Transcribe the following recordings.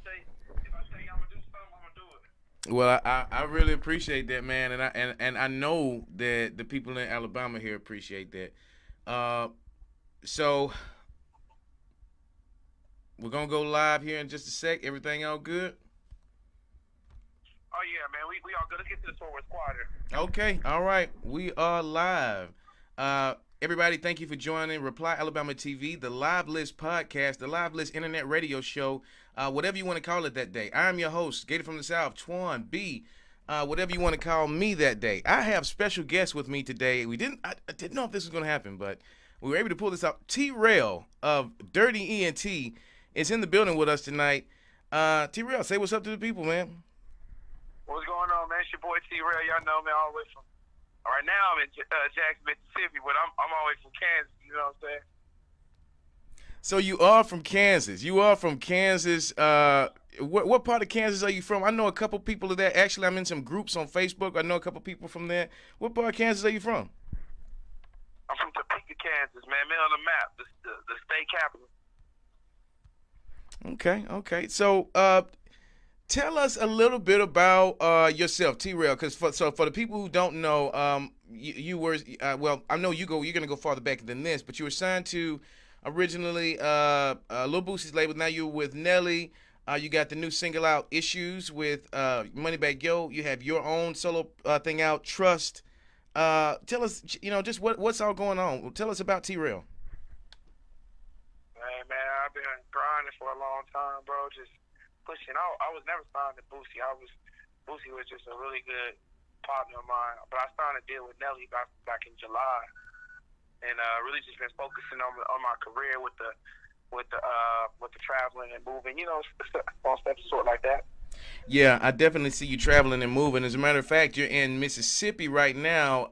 say I'm gonna do something, I'm gonna do it. Well, I really appreciate that, man, and I know that the people in Alabama here appreciate that. Uh, so we're gonna go live here in just a sec. Everything all good? Oh yeah, man. We all good. Let's get to the tour with quieter. Okay, all right. We are live. Everybody, thank you for joining Reply Alabama TV, the Live List podcast, the Live List internet radio show, whatever you want to call it that day. I'm your host, Gator from the South, Twan B. Whatever you want to call me that day. I have special guests with me today. I didn't know if this was going to happen, but we were able to pull this out. T-Rell of Derrty Ent is in the building with us tonight. T-Rell, say what's up to the people, man. What's going on, man? It's your boy T-Rell. Y'all know me all the way from. Right now I'm in Jackson, Mississippi, but I'm always from Kansas. You know what I'm saying? So you are from Kansas. You are from Kansas. What part of Kansas are you from? I know a couple people of that. Actually, I'm in some groups on Facebook. I know a couple people from there. What part of Kansas are you from? I'm from Topeka, Kansas, man. Middle of the map, the state capital. Okay. So, tell us a little bit about yourself, T-Rail, because for the people who don't know, you were well, I know you're gonna go farther back than this, but you were signed to originally Lil Boosie's label. Now you're with Nelly. You got the new single out, Issues, with Moneybagg Yo. You have your own solo thing out, Trust. Tell us, just what's all going on. Tell us about T-Rail. Man, I've been grinding for a long time, bro. Just pushing. I was never signed to Boosie. Boosie was just a really good partner of mine. But I signed a deal with Nelly back in July, and really just been focusing on my career with the traveling and moving. On stuff sort like that. Yeah, I definitely see you traveling and moving. As a matter of fact, you're in Mississippi right now.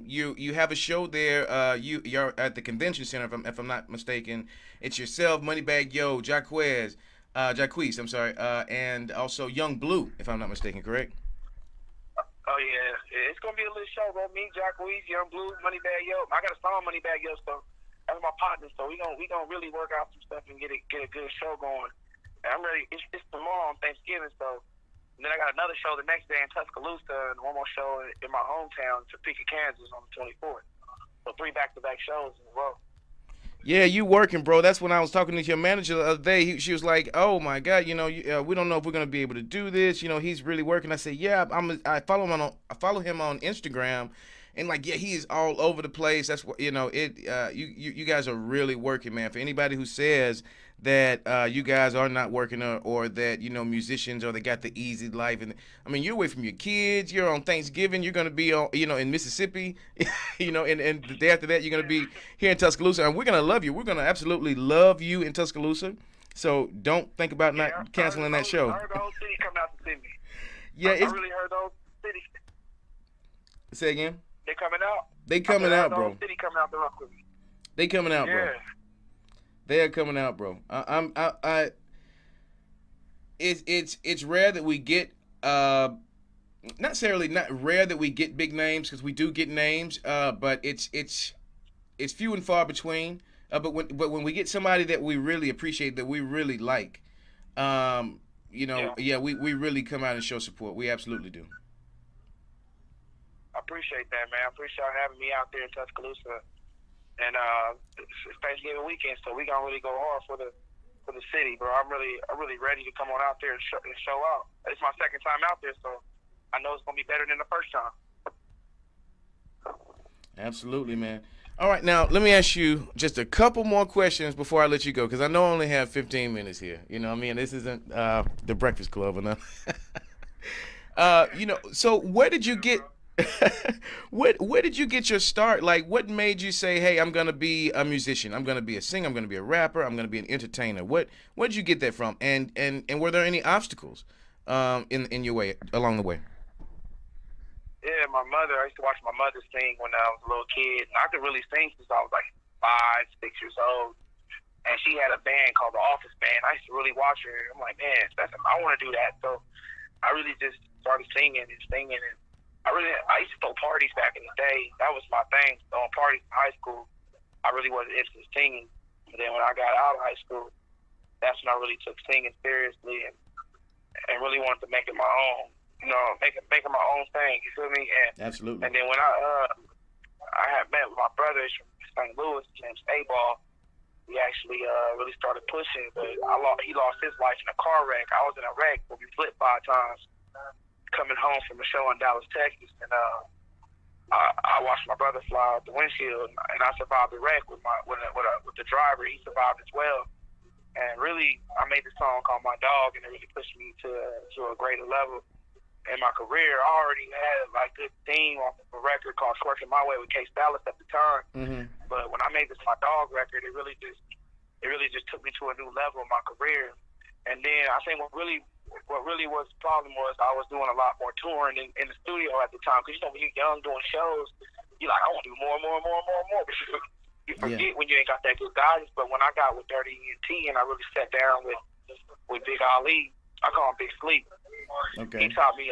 You have a show there. You're at the convention center, if I'm not mistaken. It's yourself, Moneybagg Yo, Jacquees, I'm sorry, and also Young Blue, if I'm not mistaken, correct? Oh yeah, it's gonna be a little show, bro. Me, Jacquees, Young Blue, Moneybagg Yo. I got a song Moneybagg Yo, so that's my partner. So we gonna really work out some stuff and get a good show going. And I'm ready. It's tomorrow on Thanksgiving, so. And then I got another show the next day in Tuscaloosa, and one more show in my hometown, Topeka, Kansas, on the 24th. So 3 back-to-back shows in a row. Yeah, you working, bro. That's when I was talking to your manager the other day. She was like, "Oh my God, we don't know if we're gonna be able to do this. He's really working." I said, "Yeah, I follow him on Instagram, and like, yeah, he is all over the place. That's what you guys are really working, man. For anybody who says that you guys are not working or that musicians or they got the easy life, and I mean, you're away from your kids. You're on Thanksgiving. You're gonna be on in Mississippi, and the day after that you're gonna be here in Tuscaloosa, and we're gonna love you. We're gonna absolutely love you in Tuscaloosa. So don't think about not canceling that show. I heard the whole city coming out to see me. Yeah, I really heard the whole city. Say again. They coming out. They coming out, the bro. whole city coming out to rock with me. They coming out, bro. Yeah. They are coming out, bro. It's rare that we get not necessarily not rare that we get big names because we do get names, but it's few and far between. But when we get somebody that we really appreciate, that we really like, yeah, we really come out and show support. We absolutely do. I appreciate that, man. I appreciate y'all having me out there in Tuscaloosa. And it's Thanksgiving weekend, so we gonna really go hard for the city, bro. I'm really ready to come on out there and show out. It's my second time out there, so I know it's gonna be better than the first time. Absolutely, man. All right, now let me ask you just a couple more questions before I let you go, because I know I only have 15 minutes here. You know what I mean? This isn't the Breakfast Club or nothing. So where did you get where did you get your start? Like, what made you say, "Hey, I'm gonna be a musician. I'm gonna be a singer. I'm gonna be a rapper. I'm gonna be an entertainer"? Where did you get that from? And were there any obstacles in your way along the way? Yeah, my mother. I used to watch my mother sing when I was a little kid. And I could really sing since I was like 5, 6 years old. And she had a band called the Office Band. I used to really watch her. I'm like, man, I want to do that. So I really just started singing. And I used to throw parties back in the day. That was my thing. Throwing parties in high school. I really wasn't interested in singing. But then when I got out of high school, that's when I really took singing seriously. And really wanted to make it my own. You know, making my own thing. You feel me? And Absolutely. And then when I had met with my brothers from St. Louis, James A-Ball, we actually really started pushing. But he lost his life in a car wreck. I was in a wreck where we flipped 5 times coming home from a show in Dallas, Texas, and I watched my brother fly out the windshield, and I survived the wreck with the driver. He survived as well. And really, I made this song called My Dog, and it really pushed me to a greater level in my career. I already had like good theme off of a record called "Twerking My Way" with Case Dallas at the time. Mm-hmm. But when I made this My Dog record, it really just took me to a new level in my career. And then I think what really was the problem was I was doing a lot more touring in the studio at the time. Because, you know, when you're young doing shows, you're like, I want to do more and more and more and more and more. But you forget when you ain't got that good guidance. But when I got with Derrty Ent and I really sat down with Big Ali, I call him Big Sleep. Okay. He taught me,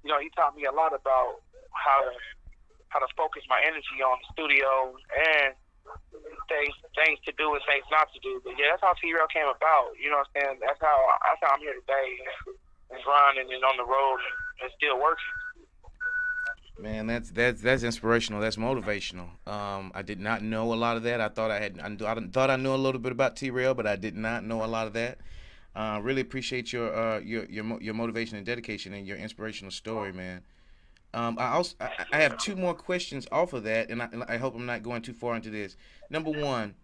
he taught me a lot about how to focus my energy on the studio and things to do and things not to do. But yeah, that's how T-Rell came about. You know what I'm saying? That's how I'm here today and grinding and on the road and still working. Man, that's inspirational. That's motivational. I did not know a lot of that. I thought I knew a little bit about T-Rell, but I did not know a lot of that. Really appreciate your motivation and dedication and your inspirational story, man. I have 2 more questions off of that, and I hope I'm not going too far into this. Number 1,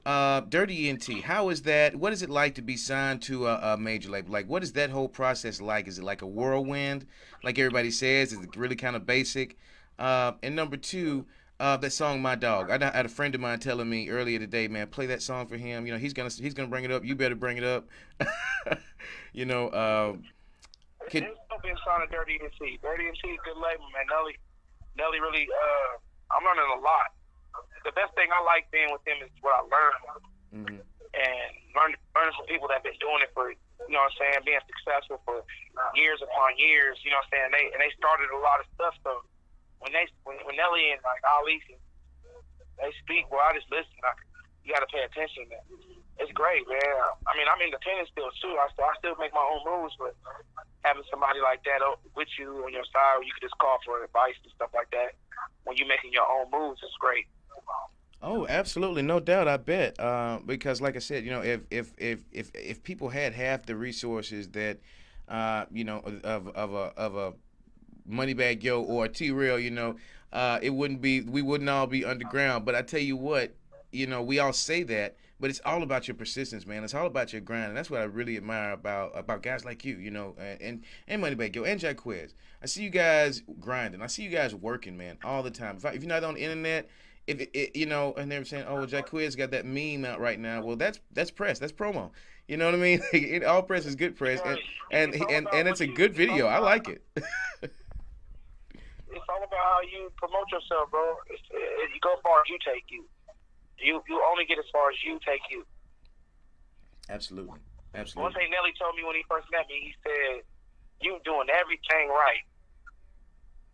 Derrty Ent, how is that? What is it like to be signed to a major label? Like, what is that whole process like? Is it like a whirlwind, like everybody says? Is it really kind of basic? And number 2, that song "My Dog." I had a friend of mine telling me earlier today, man, play that song for him. You know, he's gonna bring it up. You better bring it up. You know. It's still been signed to Derrty Ent. Derrty Ent is a good label, man. Nelly really, I'm learning a lot. The best thing I like being with them is what I learned. Mm-hmm. And learning from people that have been doing it for, you know what I'm saying, being successful for years upon years, you know what I'm saying. They started a lot of stuff, so when Nelly and like Ali, they speak, well, I just listen. You got to pay attention, man. It's great, man. I mean, I'm independent still, too. I still make my own moves, but having somebody like that with you on your side where you can just call for advice and stuff like that when you're making your own moves is great. Oh, absolutely, no doubt. I bet because, like I said, you know, if people had half the resources that, you know, of a Moneybagg Yo or a T-Rell, you know, we wouldn't all be underground. But I tell you what, you know, we all say that, but it's all about your persistence, man. It's all about your grind, and that's what I really admire about guys like you, you know, and Moneybagg Yo and Jaquez. I see you guys grinding. I see you guys working, man, all the time. If you're not on the internet, you know, and they're saying, oh, Jaquez got that meme out right now. Well, that's press, that's promo. You know what I mean? All press is good press, and it's a good video. I like it. It's all about how you promote yourself, bro. You go far as you take you. You only get as far as you take you. Absolutely. One thing Nelly told me when he first met me, he said, you doing everything right.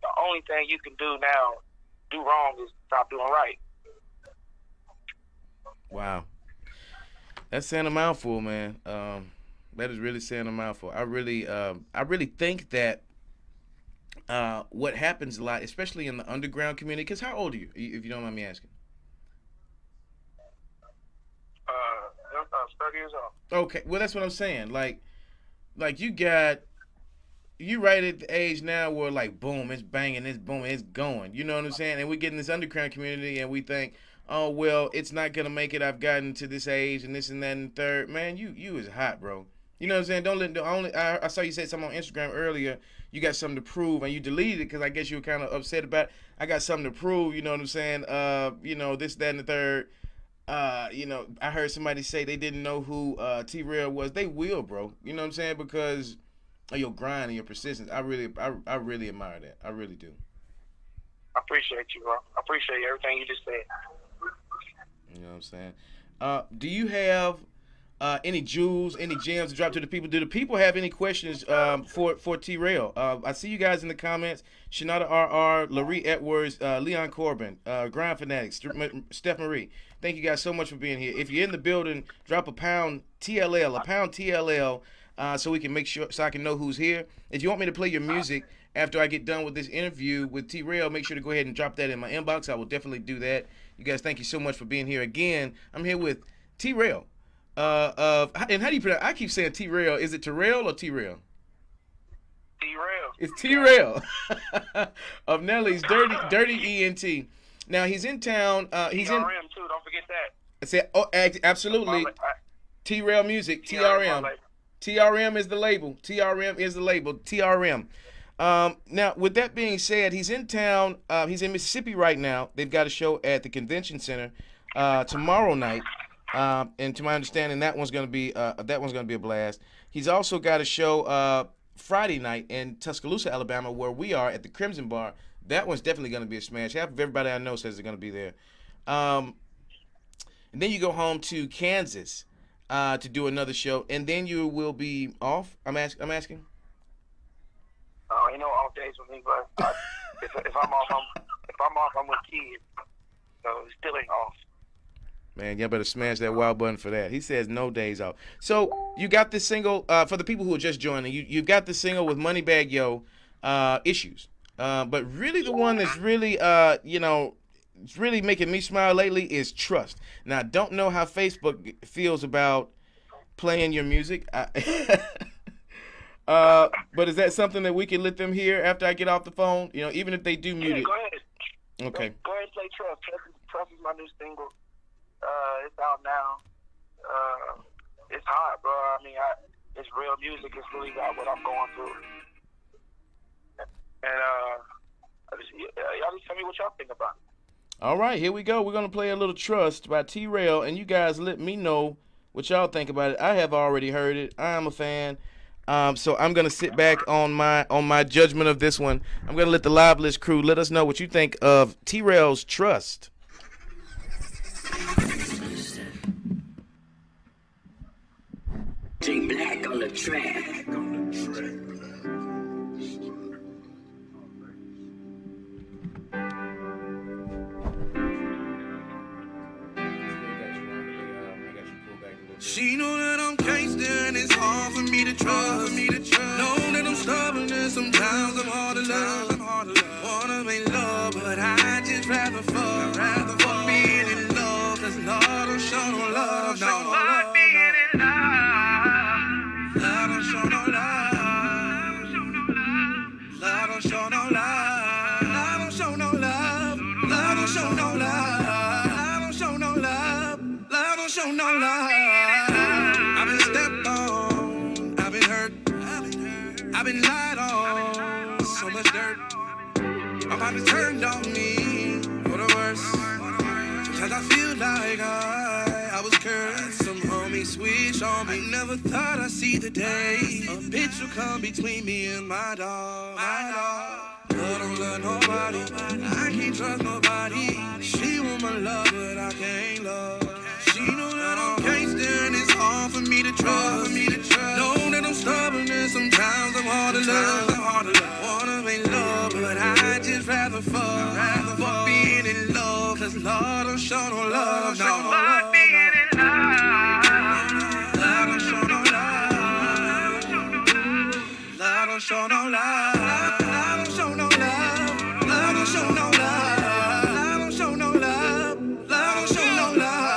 The only thing you can do wrong is stop doing right. Wow. That's saying a mouthful, man. That is really saying a mouthful. I really think that what happens a lot, especially in the underground community, because how old are you, if you don't mind me asking? I'm 30 years old. Okay, well, that's what I'm saying. Like you right at the age now where, like, boom, it's banging, it's booming, it's going. You know what I'm saying? And we get in this underground community and we think, oh, well, it's not going to make it. I've gotten to this age and this and that and third. Man, you is hot, bro. You know what I'm saying? I saw you said something on Instagram earlier. You got something to prove, and you deleted it because I guess you were kind of upset about it. I got something to prove, you know what I'm saying? You know, this, that, and the third. You know, I heard somebody say they didn't know who T-Rell was. They will, bro. You know what I'm saying? Because of your grind and your persistence. I really admire that. I really do. I appreciate you, bro. I appreciate everything you just said. You know what I'm saying? Do you have any jewels, any gems to drop to the people? Do the people have any questions for T-Rell? I see you guys in the comments. Shanada RR, Larry Edwards, Leon Corbin, Grind Fanatics, Steph Marie. Thank you guys so much for being here. If you're in the building, drop a pound TLL, so we can make sure, so I can know who's here. If you want me to play your music after I get done with this interview with T-Rell, make sure to go ahead and drop that in my inbox. I will definitely do that. You guys, thank you so much for being here again. I'm here with T-Rell. And how do you pronounce? I keep saying T-Rell. Is it Terrell or T-Rell? T-Rell. It's T-Rell of Nelly's Derrty Ent. Now he's in town. He's TRM in. too. Don't forget that. I said, oh, absolutely. T-Rell Music. TRM. TRM is the label. TRM is the label. TRM. Now, with that being said, he's in town. He's in Mississippi right now. They've got a show at the convention center tomorrow night. And to my understanding, that one's gonna be a blast. He's also got a show Friday night in Tuscaloosa, Alabama, where we are at the Crimson Bar. That one's definitely gonna be a smash. Half of everybody I know says they're gonna be there. And then you go home to Kansas to do another show, and then you will be off. I'm asking. Oh, ain't no off days with me, but if I'm off, I'm with kids. So it still ain't off. Man, y'all better smash that wild button for that. He says no days off. So you got this single for the people who are just joining. You got the single with Moneybagg Yo, Issues. But really, the one that's really it's really making me smile lately is Trust. Now, I don't know how Facebook feels about playing your music. But is that something that we can let them hear after I get off the phone? You know, even if they do mute it. Go ahead. Okay. Go ahead and play Trust. Trust is my new single. It's out now. It's hot, bro. I mean, it's real music. It's really got what I'm going through. And y'all just tell me what y'all think about it. All right, here we go. We're gonna play a little Trust by T-Rell, and you guys let me know what y'all think about it. I have already heard it. I am a fan. So I'm gonna sit back on my judgment of this one. I'm gonna let the Live List crew let us know what you think of T-Rell's Trust. J Black on the track. She know that I'm gangster and it's hard for me to trust. Know that I'm stubborn and sometimes I'm hard to love. Wanna make love, but I just rather fuck. Fuck being in love, cause Lord don't show no love. Fuck being in love. Lord don't show no love. Lord don't show no love. Lord don't show no love. Lord don't show no love. Lord don't show no love. Lord don't show no love. I've been stepped on, I've been hurt, I've been lied on, so much dirt. My body turned on me for the worse. Sometimes I feel like I was cursed. Some homies switch on me. Never thought I'd see the day a bitch will come between me and my dog. Love don't love nobody, I can't trust nobody. She want my love, but I can't love. She know that I'm gangster and it's hard for me to trust. Know that I'm stubborn and sometimes I'm hard to love. Wanna make love, but I just rather fuck. Fuck being in love, cause Lord don't show no love. Fuck being in love. Lord don't show no love. Lord don't show no love. Lord don't show no love. Lord don't show no love. Lord don't show no love. Lord don't show no love.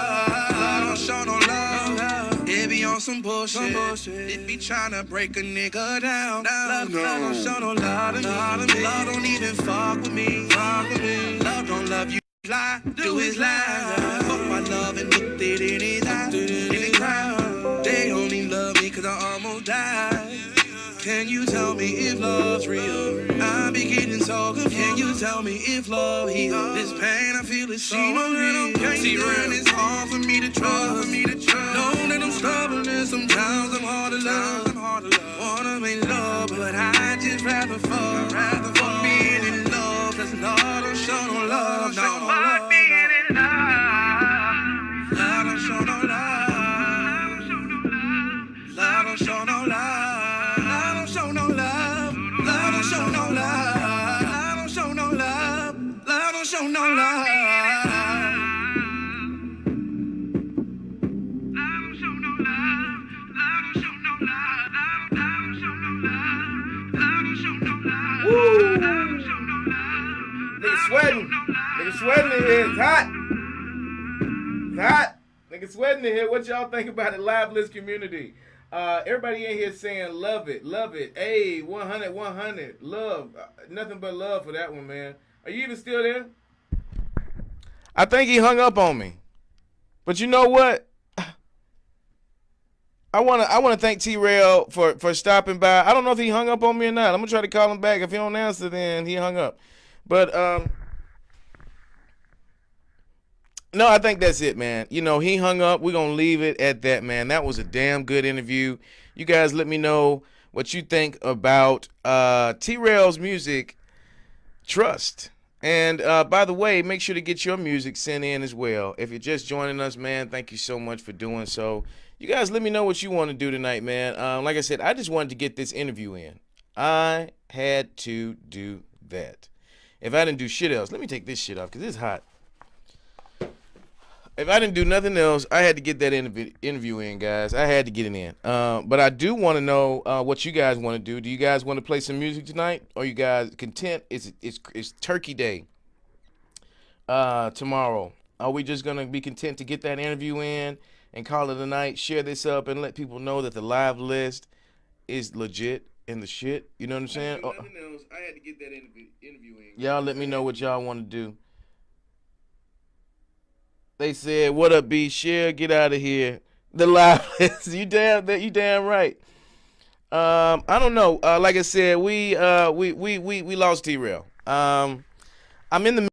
Show no love. It be on some bullshit. It be tryna break a nigga down. Love don't show no love to me. Love don't even fuck with me. Love don't love you. Lie, do his lie. Fuck my love and looked it in his eyes. In the crowd, they only love me cause I almost died. Can you tell me if love's real? I be getting so confused. Can you tell me if love heals? This pain I feel is so real. T-Rell, it's hard for me to trust. Know that I'm stubborn and sometimes I'm hard to love. Wanna make love, but I just rather fuck. Fuck being in love, cause Lord don't show no love. Fuck being in love. Lord don't show no love. Lord don't show no love. Show no love, love don't show no love, love don't show no love, love don't show no love. Love don't show no love, love don't show no love. sweating. Nigga sweating in here. It's hot. It's hot. Nigga sweating in here. What y'all think about the live list community? Everybody in here saying love it, love it. Hey, 100, 100. Love. Nothing but love for that one, man. Are you even still there? I think he hung up on me. But you know what? I wanna thank T-Rell for stopping by. I don't know if he hung up on me or not. I'm gonna try to call him back. If he don't answer, then he hung up. But no, I think that's it, man. You know, he hung up. We're gonna leave it at that, man. That was a damn good interview. You guys let me know what you think about T-Rell's music, Trust. And by the way, make sure to get your music sent in as well. If you're just joining us, man, thank you so much for doing so. You guys let me know what you want to do tonight, man. Like I said, I just wanted to get this interview in. I had to do that. If I didn't do shit else, let me take this shit off because it's hot. If I didn't do nothing else, I had to get that interview in, guys. I had to get it in. But I do want to know what you guys want to do. Do you guys want to play some music tonight? Or are you guys content? It's Turkey Day tomorrow. Are we just going to be content to get that interview in and call it a night, share this up, and let people know that the live list is legit and the shit? You know what I'm saying? Nothing else. I had to get that interview in. Y'all let me know what y'all want to do. They said, "What up, B? Share, get out of here." The live list. You damn right. I don't know. Like I said, we lost T-Rell. I'm in the